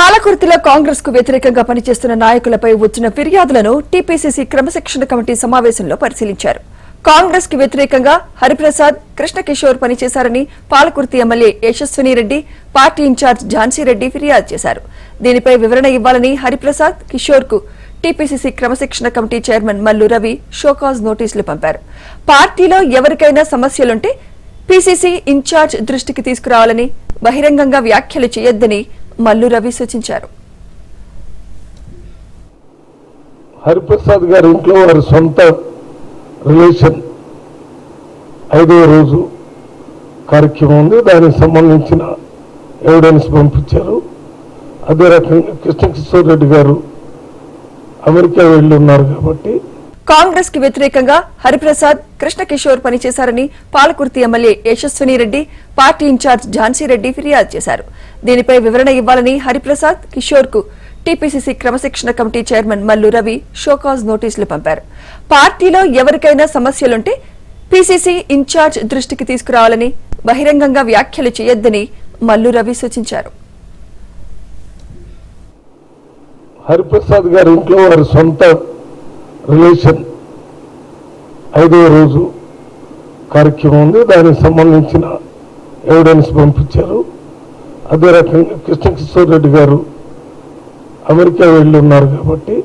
పాలకుర్తిలో కాంగ్రెస్ కు వ్యతిరేకంగా పనిచేస్తున్న నాయకులపై వచ్చిన ఫిర్యాదులను టీపీసీసీ క్రమశిక్షణ కమిటీ సమావేశంలో పరిశీలించారు. కాంగ్రెస్ కి వ్యతిరేకంగా హరిప్రసాద్, కృష్ణకిషోర్ పనిచేశారని Palakurthi MLA Yashaswini Reddy, party incharge Jhansi Reddy ఫిర్యాదు చేశారు. దీనిపై వివరణ ఇవ్వాలని హరిప్రసాద్, కిషోర్ కు టీపీసీసీ క్రమశిక్షణ committee chairman Mallu Ravi show cause నోటీసులు పంపారు. పార్టీలో ఎవరికైనా సమస్యలుంటే పీసీసీ ఇన్ఛార్జ్ దృష్టికి తీసుకురావాలని, బహిరంగంగా వ్యాఖ్యలు చేయొద్దని మల్లు రవి సూచించారు. హరిప్రసాద్ గారి ఇంట్లో వారి సొంత రిలేషన్ 5వ రోజు కార్యక్రమం ఉంది. దానికి సంబంధించిన ఎవిడెన్స్ పంపించారు. అదే రకంగా కృష్ణకిషోర్ రెడ్డి గారు అమెరికా వెళ్ళి ఉన్నారు కాబట్టి కాంగ్రెస్ కి వ్యతిరేకంగా హరిప్రసాద్, కృష్ణకిషోర్ పనిచేశారని Palakurthi MLA Yashaswini Reddy, party incharge Jhansi Reddy ఫిర్యాదు చేశారు. దీనిపై వివరణ ఇవ్వాలని హరిప్రసాద్, కిషోర్ కు టీపీసీసీ క్రమశిక్షణ committee chairman Mallu Ravi show cause నోటీసులు పంపారు. పార్టీలో ఎవరికైనా సమస్యలుంటే పీసీసీ ఇన్ఛార్జ్ దృష్టికి తీసుకురావాలని, బహిరంగంగా వ్యాఖ్యలు చేయొద్దని మల్లు రవి సూచించారు. హరిప్రసాద్ గారి ఇంట్లో వారి సొంత రిలేషన్ 5వ రోజు కార్యక్రమం ఉంది. దానికి సంబంధించిన ఎవిడెన్స్ పంపించారు. అదే రకంగా కృష్ణకిషోర్ రెడ్డి గారు అమెరికా వెళ్ళి ఉన్నారు కాబట్టి